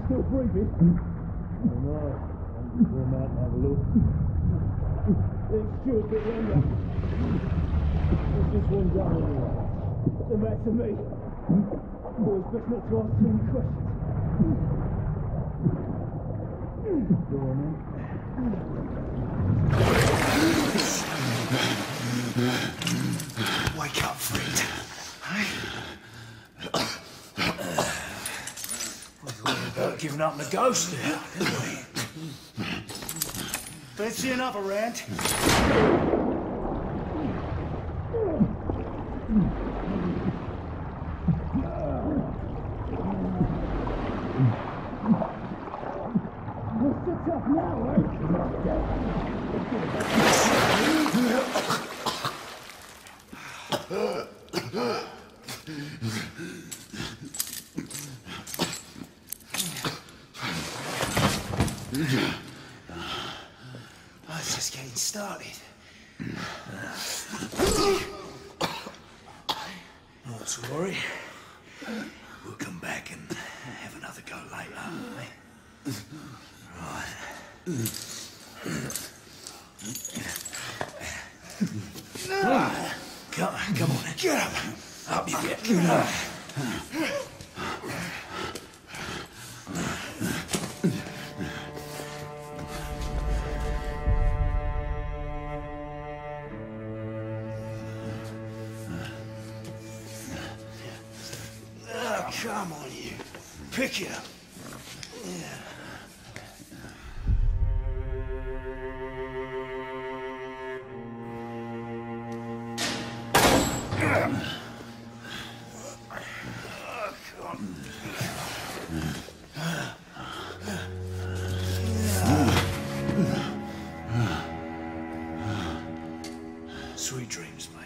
Still breathing? I don't know. I'm going out and have a look. It's still a bit longer. What's this one done anyway? Then back to me. Boys, best not to ask too many questions. Go on then. Wake up, friend. Hey? We thought about giving up the ghost there, didn't we? Let's see another round. What's the tough now, eh? Oh, it's just getting started. Not to worry. We'll come back and have another go later, eh? Right. Come on, get up. Up you get. Come on, you. Pick it up. Yeah. Sweet dreams, mate.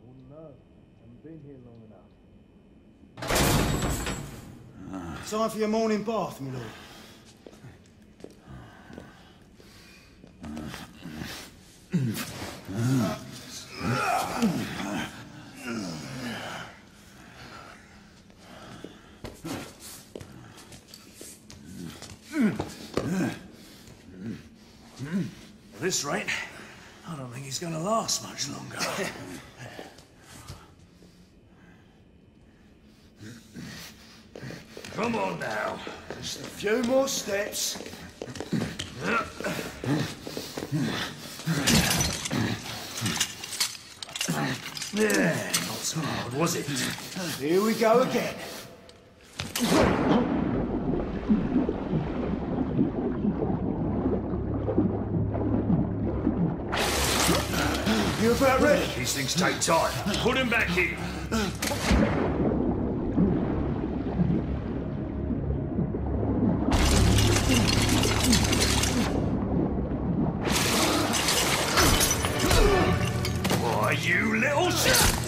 Oh no, haven't been here long enough. Time for your morning bath, my lord. At this rate, I don't think he's going to last much longer. Come on now. Just a few more steps. Yeah, not so hard, was it? Here we go again. You about ready? These things take time. Put him back in. Why, you little shit!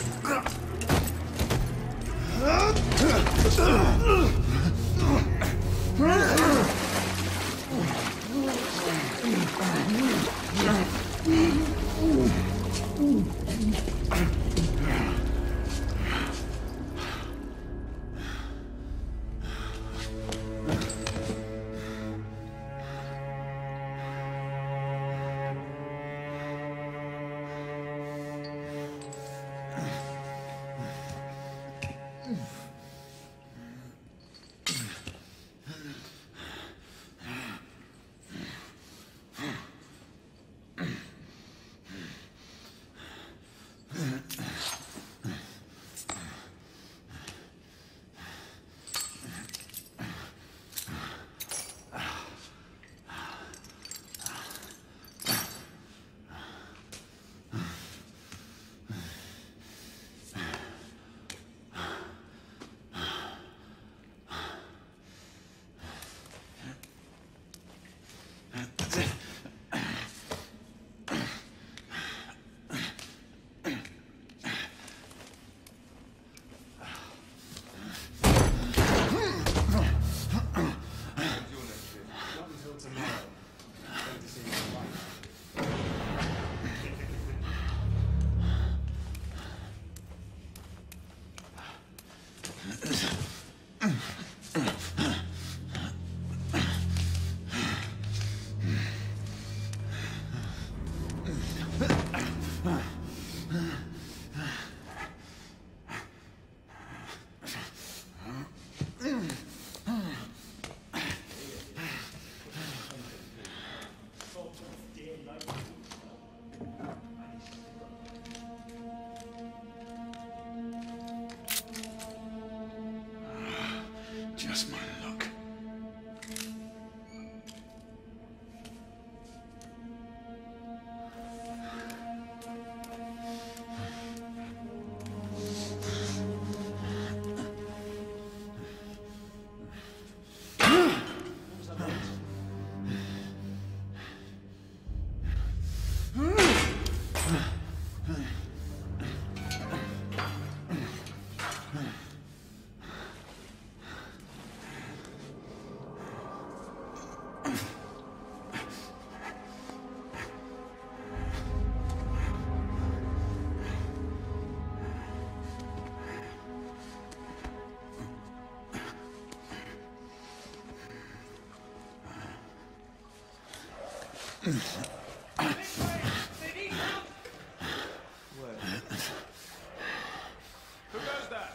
Who goes there?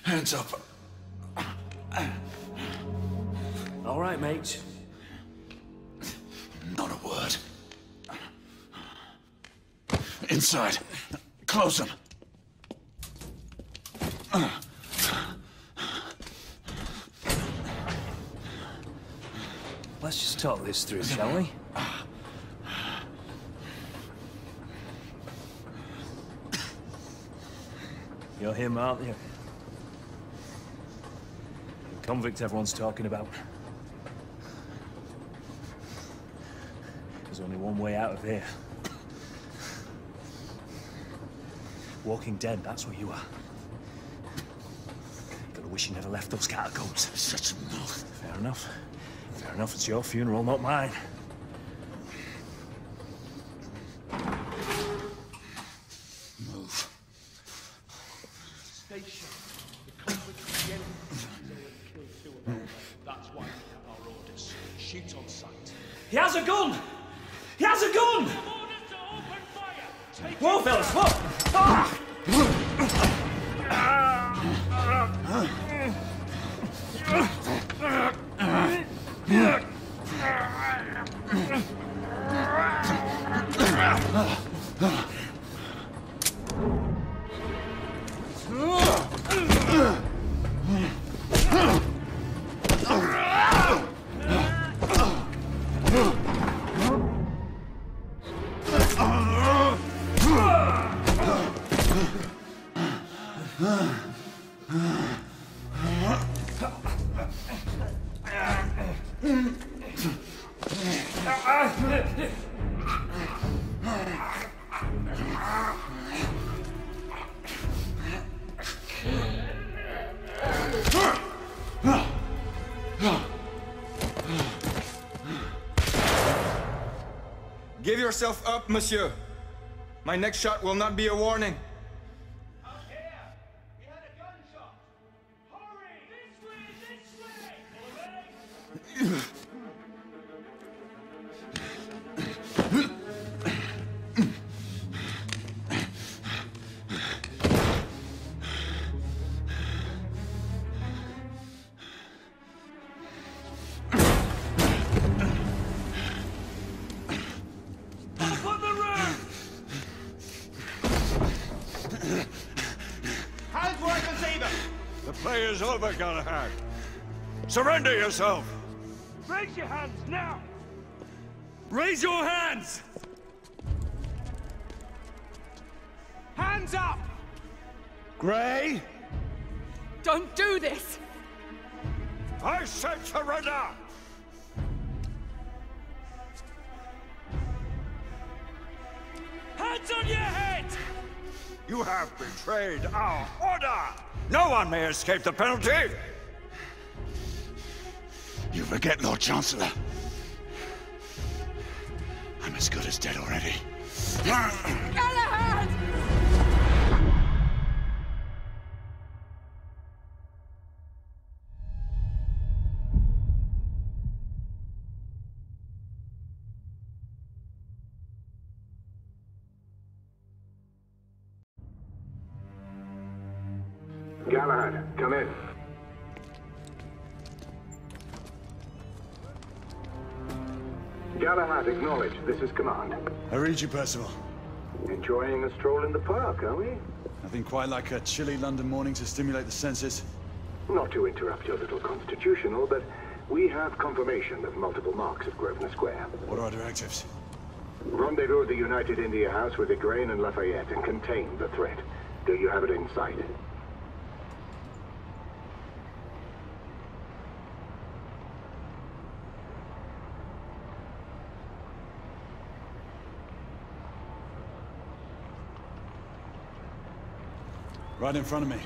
Hands up. All right, mate. Not a word. Inside. Close them. Let's just talk this through, shall we? You're him, aren't you? The convict everyone's talking about. There's only one way out of here. Walking Dead, that's what you are. Gotta wish you never left those catacombs. Such a mouth. Fair enough. Fair enough, it's your funeral, not mine. Move. Stay sharp. The convicts again. They will kill two of them. That's why we have our orders. Shoot on sight. He has a gun! He has a gun! Orders to open fire! Take Whoa, it fellas, down. whoa! Ah! Give yourself up, monsieur. My next shot will not be a warning. Out here! We had a gunshot! Hurry! This way! This way! All right? Hands where I can see them! The play's over, Galahad. Surrender yourself! Raise your hands now! Raise your hands! Hands up! Gray, Don't do this! I said surrender! Hands on your head! You have betrayed our order! No one may escape the penalty! You forget, Lord Chancellor. I'm as good as dead already. Galahad! Galahad, come in. Galahad, acknowledge. This is command. I read you, Percival. Enjoying a stroll in the park, are we? Nothing quite like a chilly London morning to stimulate the senses. Not to interrupt your little constitutional, but we have confirmation of multiple marks at Grosvenor Square. What are our directives? Rendezvous at the United India House with Igraine and Lafayette and contain the threat. Do you have it in sight? Right in front of me.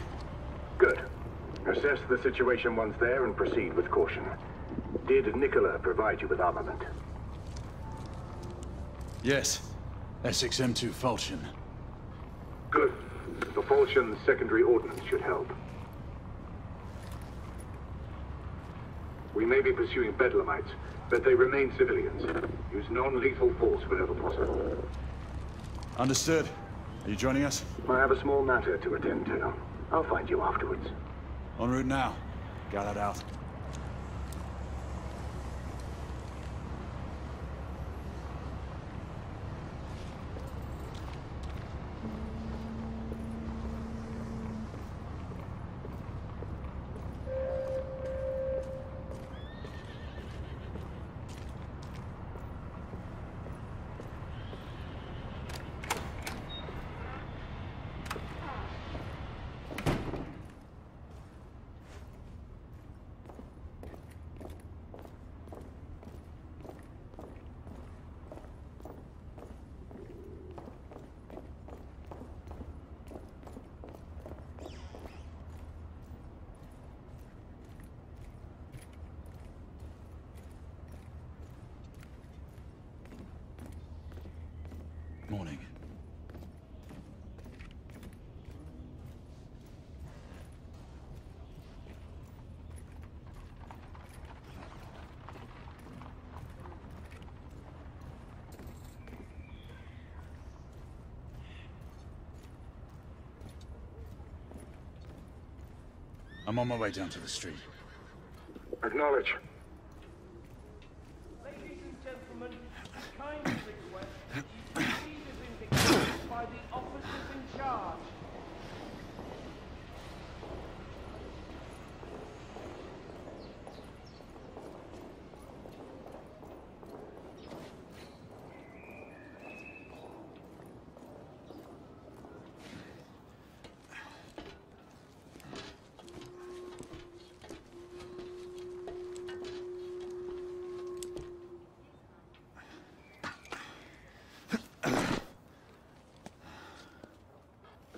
Good. Assess the situation once there and proceed with caution. Did Nicola provide you with armament? Yes. Essex M2 Falchion. Good. The Falchion's secondary ordnance should help. We may be pursuing Bedlamites, but they remain civilians. Use non-lethal force whenever possible. Understood. Are you joining us? I have a small matter to attend to. I'll find you afterwards. En route now. Galahad out. Morning. I'm on my way down to the street. Acknowledge. Ladies and gentlemen, I kindly request that you proceed as indicated by the officers in charge.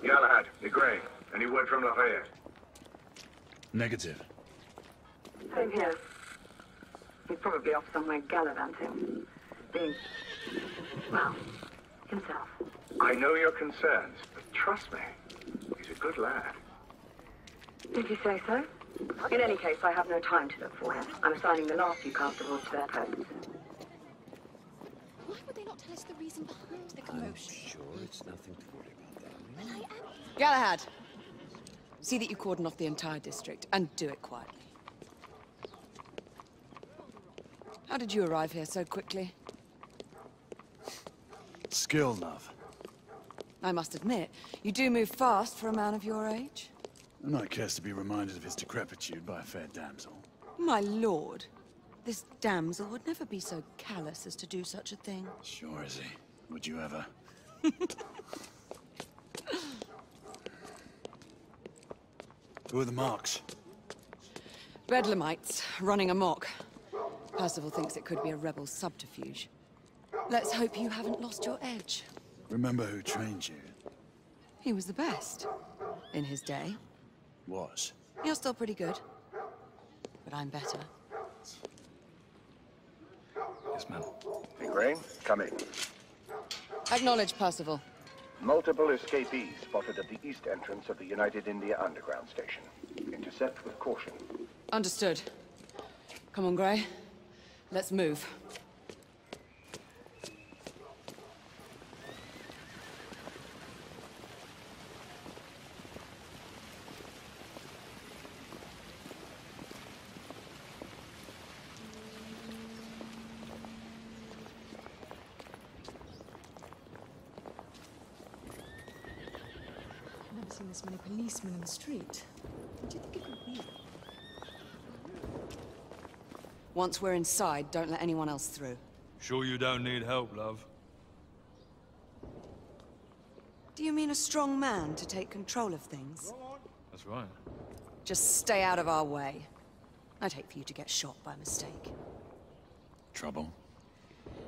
Galahad, Igraine, any word from Lafayette? Negative. Same here. He's probably off somewhere gallivanting. Being, well, himself. I know your concerns, but trust me, he's a good lad. Did you say so? In any case, I have no time to look for him. I'm assigning the last few constables to their posts. Why would they not tell us the reason behind the commotion? Sure, it's nothing to worry about that. Well, I am. Galahad, see that you cordon off the entire district, and do it quietly. How did you arrive here so quickly? Skill, love. I must admit, you do move fast for a man of your age. A knight cares to be reminded of his decrepitude by a fair damsel. My lord, this damsel would never be so callous as to do such a thing. Sure is he. Would you ever? Who are the marks? Bedlamites, running amok. Percival thinks it could be a rebel subterfuge. Let's hope you haven't lost your edge. Remember who trained you? He was the best. In his day. Was. You're still pretty good. But I'm better. Yes, ma'am. Igraine, come in. Acknowledge, Percival. Multiple escapees spotted at the east entrance of the United India Underground Station. Intercept with caution. Understood. Come on, Grey. Let's move. Never seen this many policemen in the street. What do you think it could be? Once we're inside, don't let anyone else through. Sure you don't need help, love? Do you mean a strong man to take control of things? That's right. Just stay out of our way. I'd hate for you to get shot by mistake. Trouble?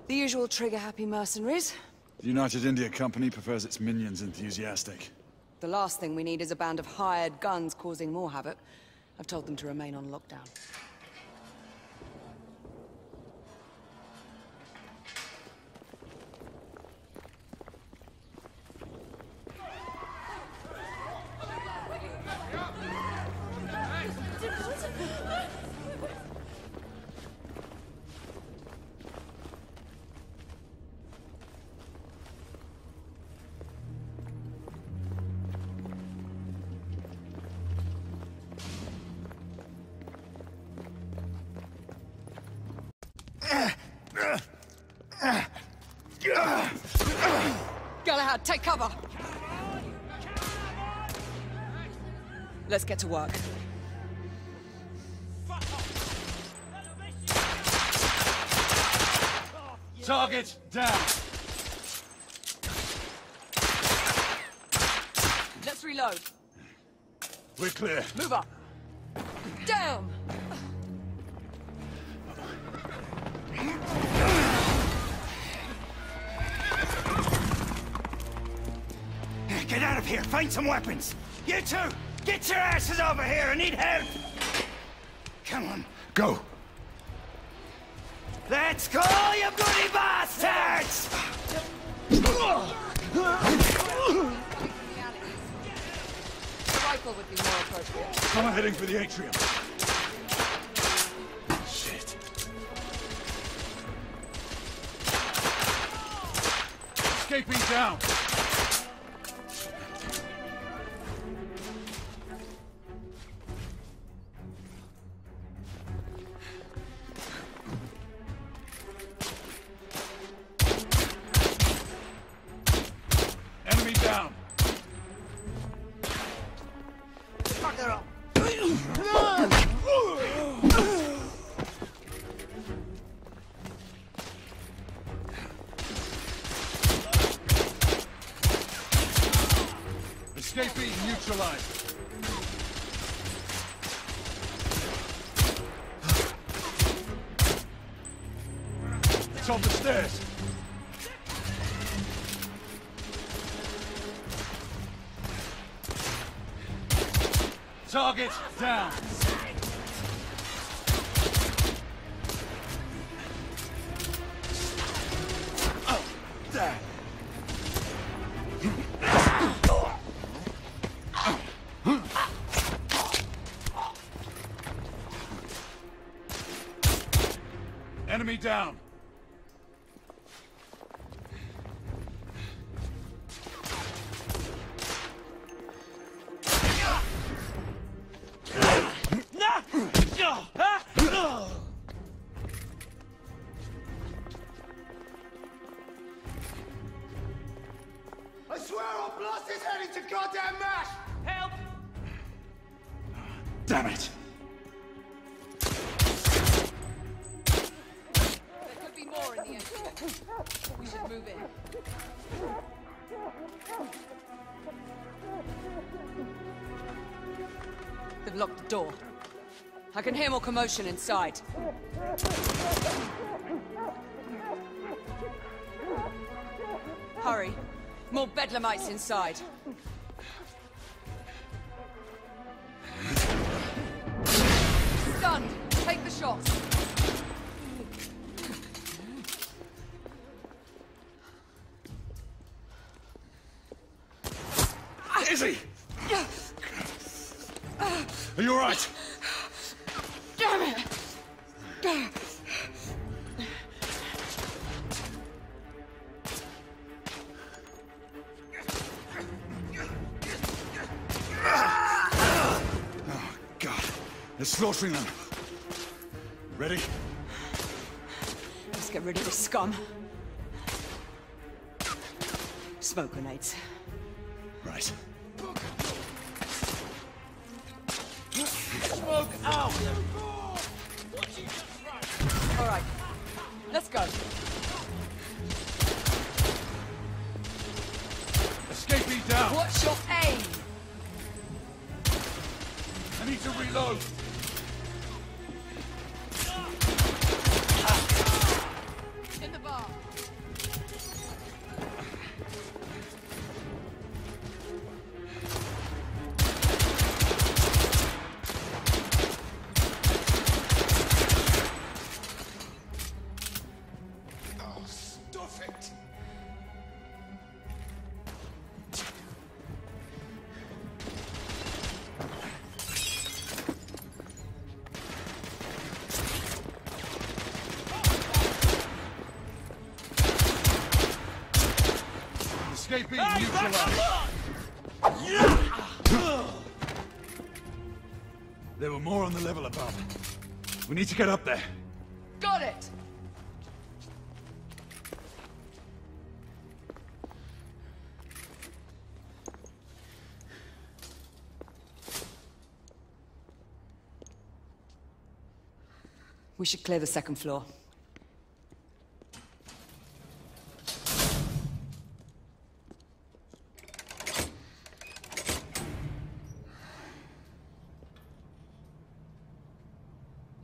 The usual trigger-happy mercenaries. The United India Company prefers its minions enthusiastic. The last thing we need is a band of hired guns causing more havoc. I've told them to remain on lockdown. Galahad, take cover! Let's get to work. Target down! Let's reload. We're clear. Move up. Down! Get out of here! Find some weapons! You two! Get your asses over here! I need help! Come on. Go! Let's go, you bloody bastards! The rifle would be more appropriate. I'm heading for the atrium. Shit. Escaping down! Enemy down! Escapee neutralized. It's on the stairs. Target down. Oh, there. Enemy down. I swear I'll blast his head into goddamn mash! Help! Damn it. There could be more in the end. We should move in. They've locked the door. I can hear more commotion inside. Hurry. More bedlamites inside. Stunned. Take the shots. you all right? Damn it! Oh, God. They're slaughtering them. Ready? Let's get rid of this scum. Smoke grenades. Right. Smoke out! All right, let's go. Escapee down! What's your aim? I need to reload! In the bar. Escapee neutralized! There were more on the level above. We need to get up there. Got it! We should clear the second floor.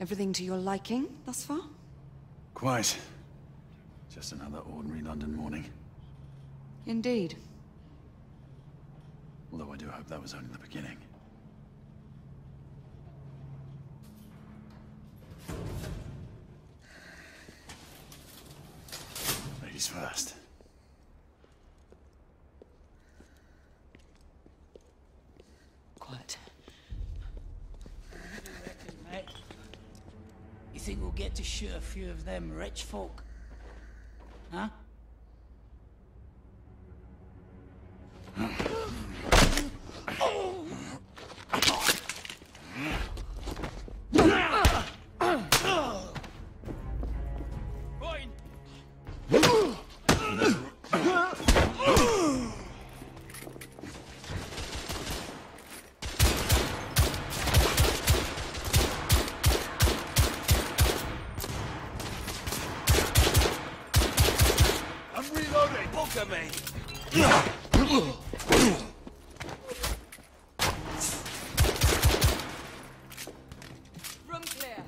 Everything to your liking thus far? Quite. Just another ordinary London morning. Indeed. Although I do hope that was only the beginning. Ladies first. Quiet. You think we'll get to shoot a few of them rich folk? Huh? Room clear.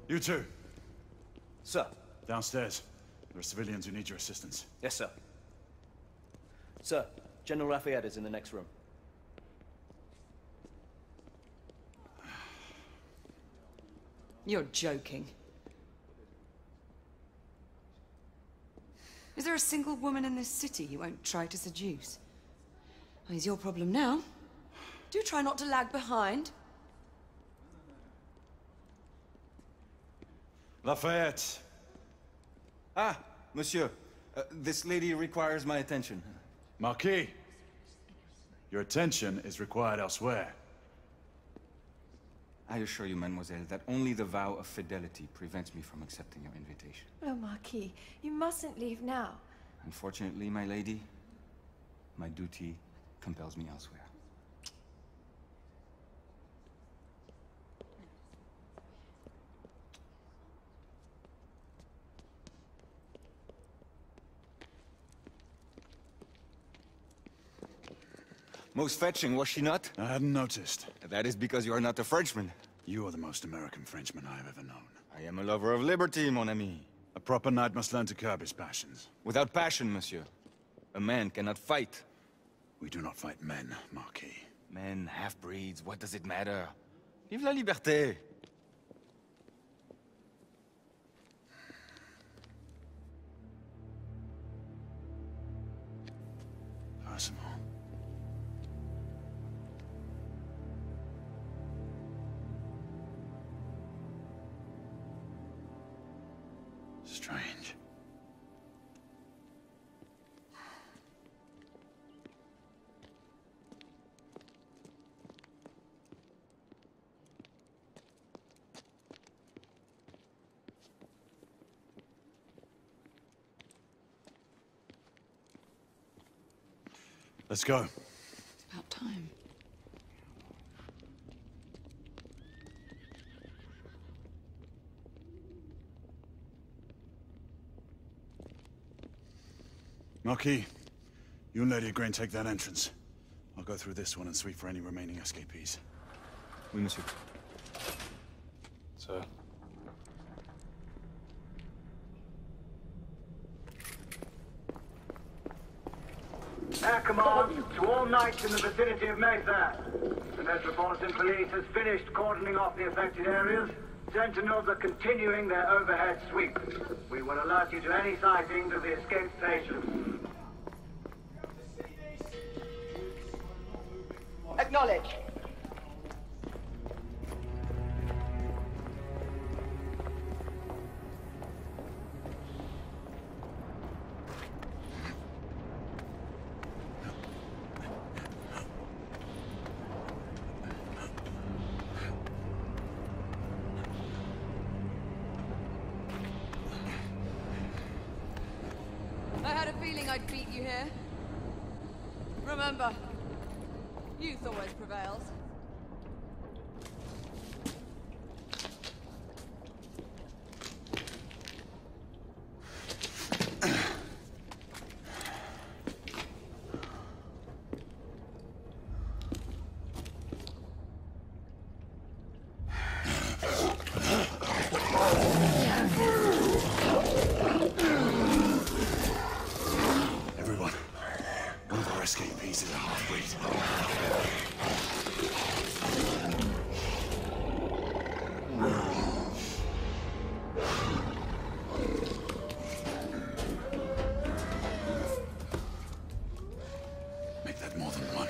You two. Sir. Downstairs. There are civilians who need your assistance. Yes, sir. Sir, General Lafayette is in the next room. You're joking. Is there a single woman in this city you won't try to seduce? Well, it's your problem now. Do try not to lag behind. Lafayette. Ah, monsieur. This lady requires my attention. Marquis. Your attention is required elsewhere. I assure you, mademoiselle, that only the vow of fidelity prevents me from accepting your invitation. Oh, Marquis, you mustn't leave now. Unfortunately, my lady, my duty compels me elsewhere. Most fetching, was she not? I hadn't noticed. That is because you are not a Frenchman. You are the most American Frenchman I have ever known. I am a lover of liberty, mon ami. A proper knight must learn to curb his passions. Without passion, monsieur, a man cannot fight. We do not fight men, Marquis. Men, half-breeds, what does it matter? Vive la liberté! Percival. Strange. Let's go. It's about time. Marquis, you and Lady Grain take that entrance. I'll go through this one and sweep for any remaining escapees. Oui, monsieur. Sir. Air command to all knights in the vicinity of Mayfair. The Metropolitan Police has finished cordoning off the affected areas. Sentinels are continuing their overhead sweep. We will alert you to any sightings of the escaped patients. Acknowledge. I had a feeling I'd beat you here. Remember, youth always prevails. Everyone, one of our escapees is a half-breed. Make that more than one.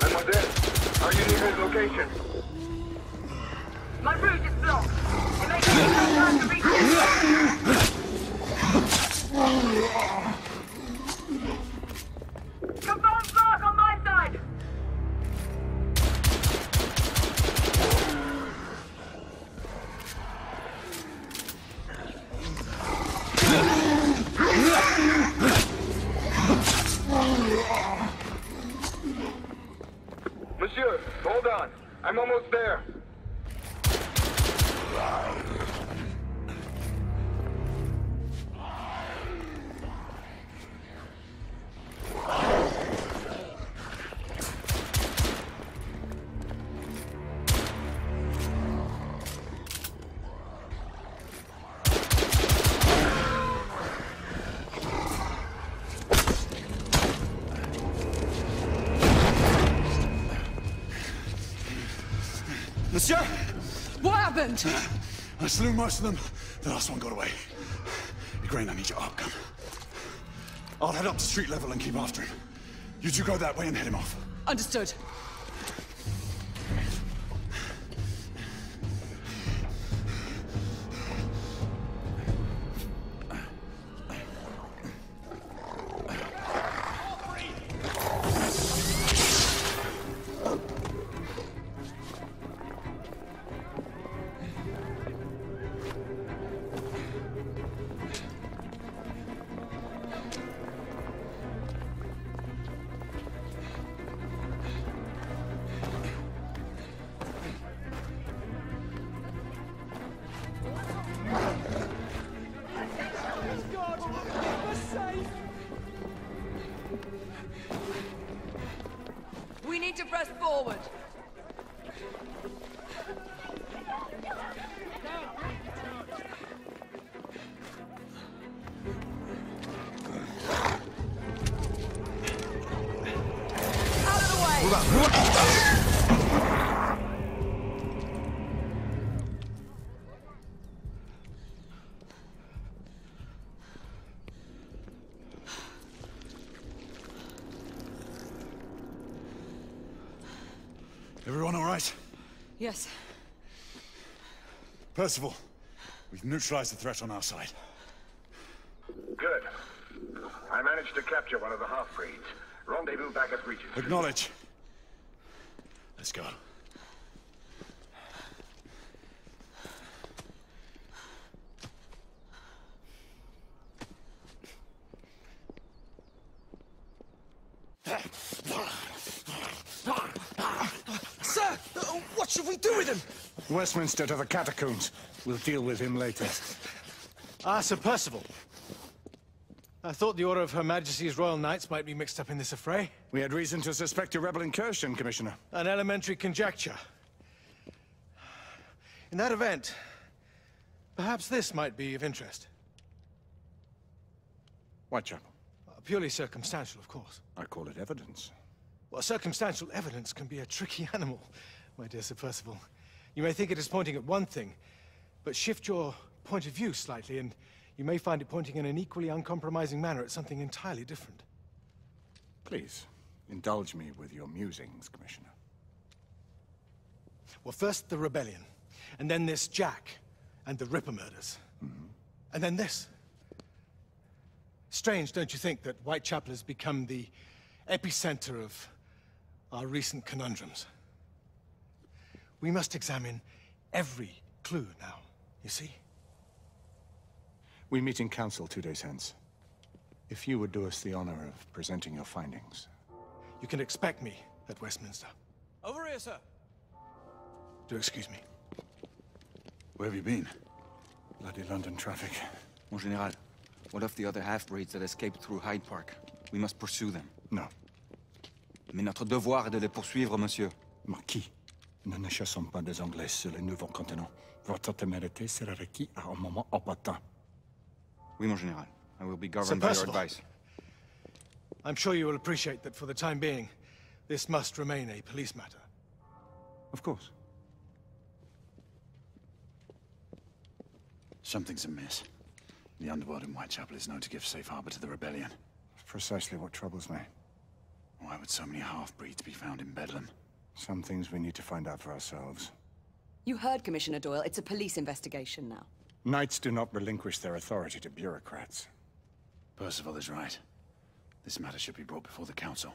Mademoiselle, are you near his location? My route is blocked. It may take some time to reach it. Confirm spark on my side. Monsieur, hold on. I'm almost there. Monsieur! What happened? I slew most of them. The last one got away. Grain, I need your arc gun. I'll head up to street level and keep after him. You two go that way and head him off. Understood. forward. Out of the way! Everyone all right? Yes. Percival, we've neutralized the threat on our side. Good. I managed to capture one of the half-breeds. Rendezvous back at Regis. Acknowledge. Let's go. Sir! What should we do with him? Westminster to the catacombs. We'll deal with him later. Ah, Sir Percival. I thought the Order of Her Majesty's Royal Knights might be mixed up in this affray. We had reason to suspect a rebel incursion, Commissioner. An elementary conjecture. In that event, perhaps this might be of interest. Whitechapel? Purely circumstantial, of course. I call it evidence. Well, circumstantial evidence can be a tricky animal, my dear Sir Percival. You may think it is pointing at one thing, but shift your point of view slightly, and you may find it pointing in an equally uncompromising manner at something entirely different. Please, indulge me with your musings, Commissioner. Well, first the rebellion, and then this Jack, and the Ripper murders. And then this. Strange, don't you think, that Whitechapel has become the epicenter of our recent conundrums? We must examine every clue now, you see? We meet in council 2 days hence. If you would do us the honor of presenting your findings. You can expect me at Westminster. Over here, sir. Do excuse me. Where have you been? Bloody London traffic. Mon Général, what of the other half-breeds that escaped through Hyde Park? We must pursue them. No. Mais notre devoir est de les poursuivre, monsieur. Marquis, nous ne chassons pas des Anglais sur le nouveau continent. Votre témérité sera requise à un moment opportun. Oui, mon Général. I will be Sir governed by your Percival, advice. I'm sure you will appreciate that for the time being, this must remain a police matter. Of course. Something's amiss. The underworld in Whitechapel is known to give safe harbor to the rebellion. Precisely what troubles me. Why would so many half-breeds be found in Bedlam? Some things we need to find out for ourselves. You heard, Commissioner Doyle. It's a police investigation now. Knights do not relinquish their authority to bureaucrats. Percival is right. This matter should be brought before the council.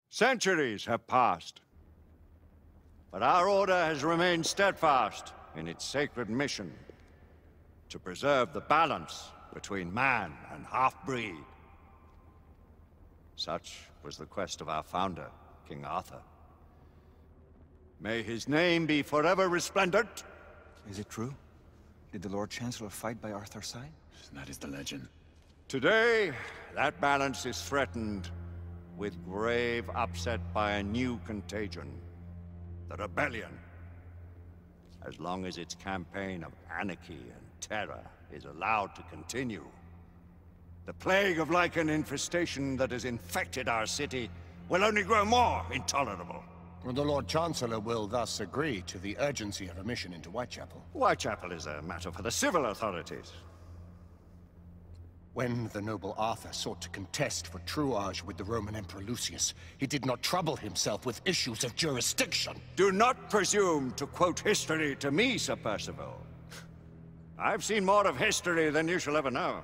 Centuries have passed, but our order has remained steadfast in its sacred mission to preserve the balance between man and half-breed. Such was the quest of our founder, King Arthur. May his name be forever resplendent. Is it true? Did the Lord Chancellor fight by Arthur's side? That is the legend. Today, that balance is threatened with grave upset by a new contagion, the rebellion. As long as its campaign of anarchy and terror is allowed to continue, the plague of lichen infestation that has infected our city will only grow more intolerable. The Lord Chancellor will thus agree to the urgency of a mission into Whitechapel. Whitechapel is a matter for the civil authorities. When the noble Arthur sought to contest for truage with the Roman Emperor Lucius, he did not trouble himself with issues of jurisdiction. Do not presume to quote history to me, Sir Percival. I've seen more of history than you shall ever know.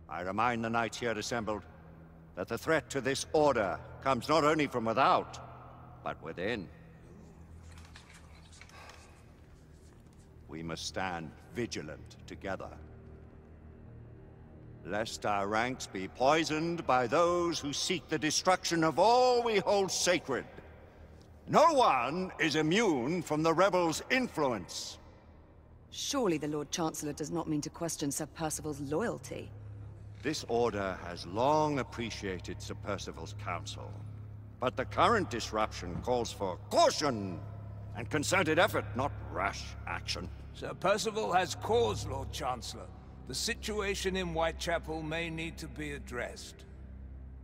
I remind the knights here assembled that the threat to this order comes not only from without, but within. We must stand vigilant together, lest our ranks be poisoned by those who seek the destruction of all we hold sacred. No one is immune from the rebels' influence. Surely the Lord Chancellor does not mean to question Sir Percival's loyalty. This order has long appreciated Sir Percival's counsel, but the current disruption calls for caution and concerted effort, not rash action. Sir Percival has cause, Lord Chancellor. The situation in Whitechapel may need to be addressed.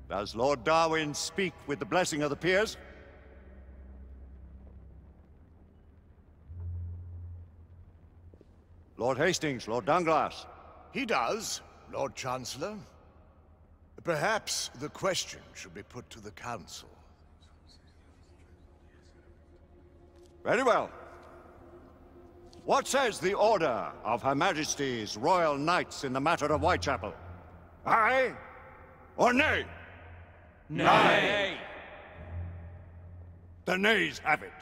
Does Lord Darwin speak with the blessing of the peers? Lord Hastings, Lord Dunglass. He does, Lord Chancellor. Perhaps the question should be put to the Council. Very well. What says the Order of Her Majesty's Royal Knights in the matter of Whitechapel? Aye or nay? Nay. The nays have it.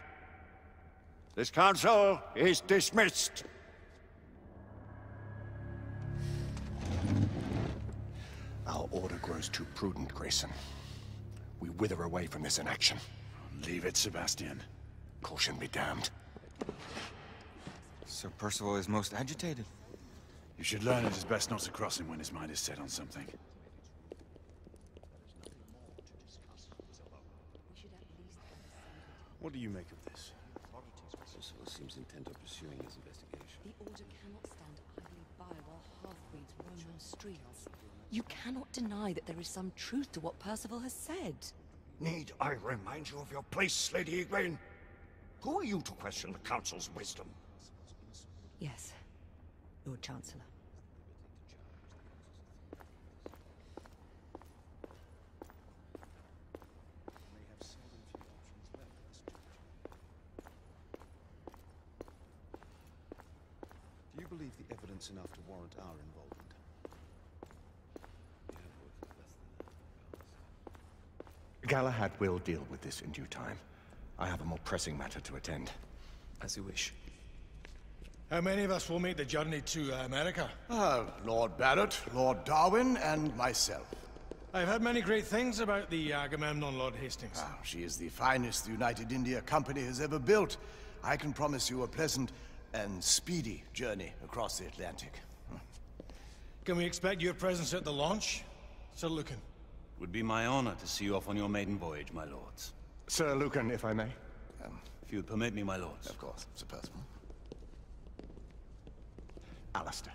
This council is dismissed. Our order grows too prudent, Grayson. We wither away from this inaction. Leave it, Sebastian. Caution be damned. Sir Percival is most agitated. You should learn it is best not to cross him when his mind is set on something. What do you make of this? Percival seems intent on pursuing his investigation. The Order cannot stand idly by while half-breeds roam on streets. You cannot deny that there is some truth to what Percival has said. Need I remind you of your place, Lady Igraine? Who are you to question the Council's wisdom? Yes, Lord Chancellor. Do you believe the evidence enough to warrant our involvement? Galahad will deal with this in due time. I have a more pressing matter to attend. As you wish. How many of us will make the journey to America? Lord Barrett, Lord Darwin, and myself. I've heard many great things about the Agamemnon, Lord Hastings. She is the finest the United India Company has ever built. I can promise you a pleasant and speedy journey across the Atlantic. Can we expect your presence at the launch, Sir Lucan? Would be my honor to see you off on your maiden voyage, my lords. Sir Lucan, if I may? If you would permit me, my lords. Of course, Sir Percival. Alistair,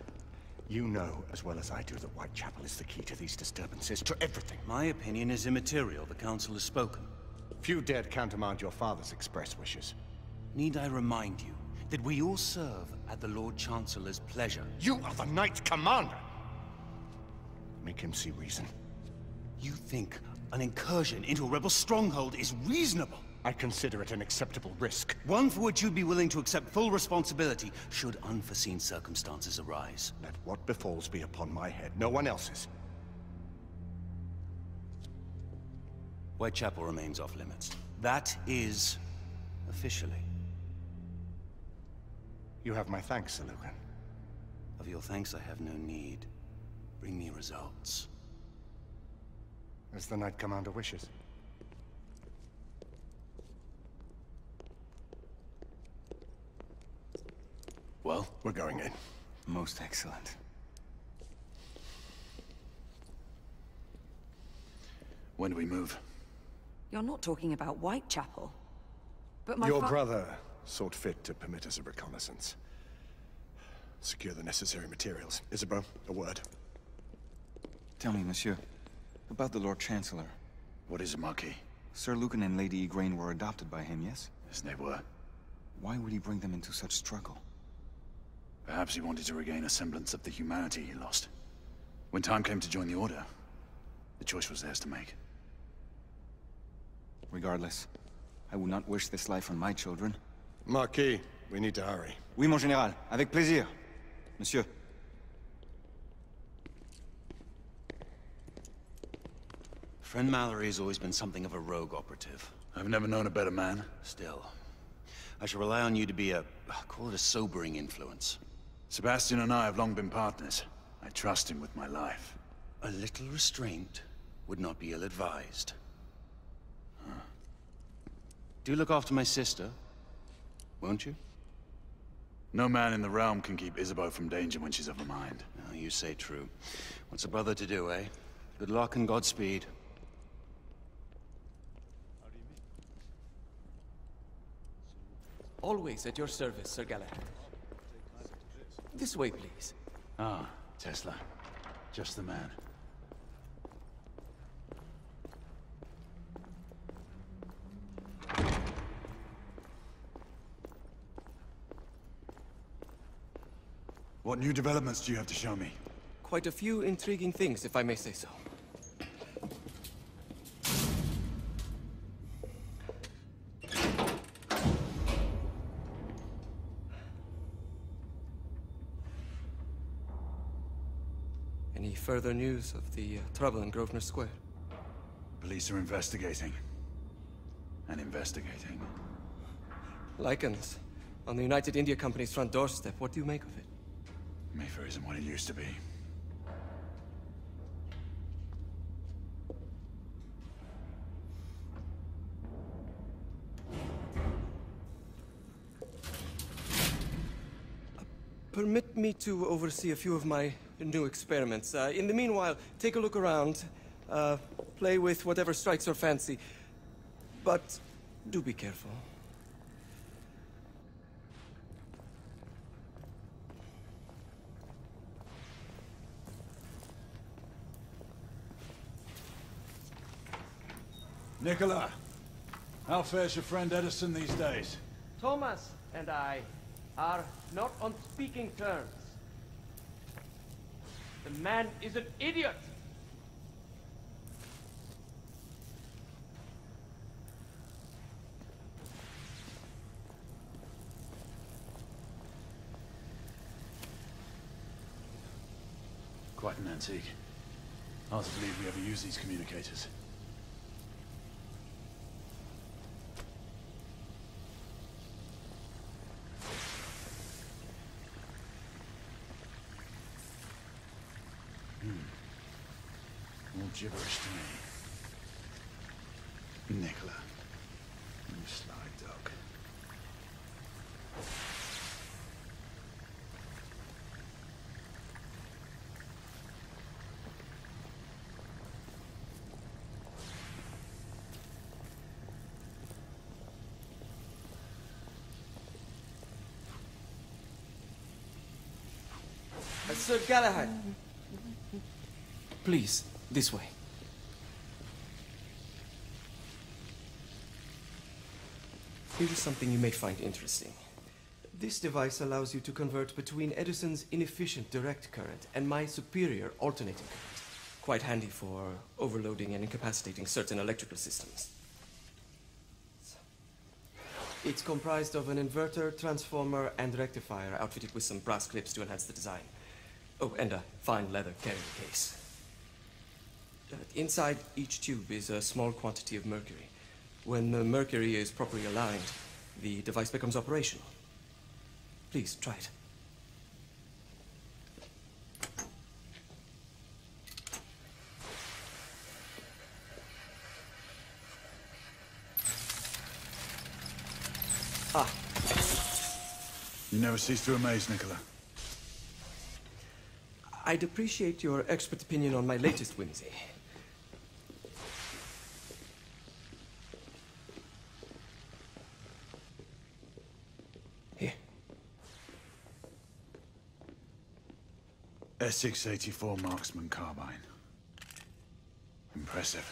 you know as well as I do that Whitechapel is the key to these disturbances, to everything. My opinion is immaterial. The Council has spoken. Few dared countermand your father's express wishes. Need I remind you that we all serve at the Lord Chancellor's pleasure? You are the Knight Commander! Make him see reason. You think an incursion into a rebel stronghold is reasonable? I consider it an acceptable risk. One for which you'd be willing to accept full responsibility should unforeseen circumstances arise. Let what befalls be upon my head, no one else's. Whitechapel remains off limits. That is officially. You have my thanks, Sir Lucan. Of your thanks I have no need. Bring me results. As the Knight Commander wishes. Well? We're going in. Most excellent. When do we move? You're not talking about Whitechapel. But Your brother sought fit to permit us a reconnaissance. Secure the necessary materials. Isabeau, a word. Tell me, monsieur, about the Lord Chancellor. What is it, Marquis? Sir Lucan and Lady Igraine were adopted by him, yes? Yes, they were. Why would he bring them into such struggle? Perhaps he wanted to regain a semblance of the humanity he lost. When time came to join the Order, the choice was theirs to make. Regardless, I would not wish this life on my children. Marquis, we need to hurry. Oui, mon général. Avec plaisir. Monsieur. Friend Mallory has always been something of a rogue operative. I've never known a better man. Still, I shall rely on you to be call it a sobering influence. Sebastian and I have long been partners. I trust him with my life. A little restraint would not be ill-advised. Do look after my sister, won't you? No man in the realm can keep Isabeau from danger when she's of a mind. Oh, you say true. What's a brother to do, eh? Good luck and Godspeed. Always at your service, Sir Galahad. This way, please. Ah, Tesla. Just the man. What new developments do you have to show me? Quite a few intriguing things, if I may say so. Any further news of the trouble in Grosvenor Square? Police are investigating. And investigating. Lichens. On the United India Company's front doorstep. What do you make of it? Mayfair isn't what it used to be. Permit me to oversee a few of my new experiments. In the meanwhile, take a look around. Play with whatever strikes your fancy. But do be careful. Nicola, how fares your friend Edison these days? Thomas and I are not on speaking terms. The man is an idiot! Quite an antique. Hard to believe we ever use these communicators. All gibberish to me. Nicola, you sly dog. Sir Galahad. Please, this way. Here is something you may find interesting. This device allows you to convert between Edison's inefficient direct current and my superior alternating current. Quite handy for overloading and incapacitating certain electrical systems. It's comprised of an inverter, transformer, and rectifier outfitted with some brass clips to enhance the design. Oh, and a fine leather carrying case. Inside each tube is a small quantity of mercury. When the mercury is properly aligned, the device becomes operational. Please, try it. Ah. You never cease to amaze, Nicola. I'd appreciate your expert opinion on my latest whimsy. Here. Essex 84 Marksman Carbine. Impressive.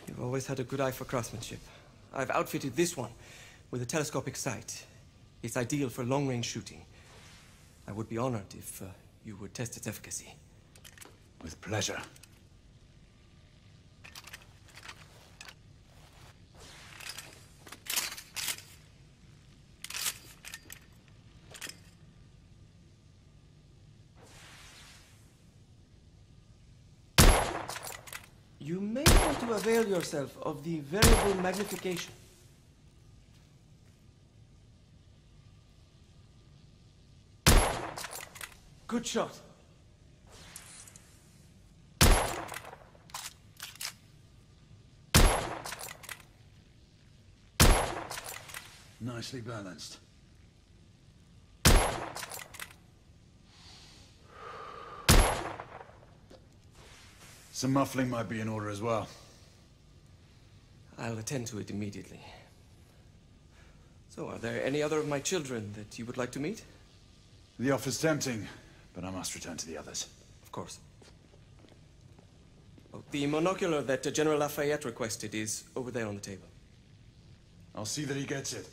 You've always had a good eye for craftsmanship. I've outfitted this one with a telescopic sight. It's ideal for long-range shooting. I would be honored if you would test its efficacy. With pleasure. You may want to avail yourself of the variable magnification. Good shot. Nicely balanced. Some muffling might be in order as well. I'll attend to it immediately. So, are there any other of my children that you would like to meet? The offer's tempting, but I must return to the others. Of course. Oh, the monocular that General Lafayette requested is over there on the table. I'll see that he gets it.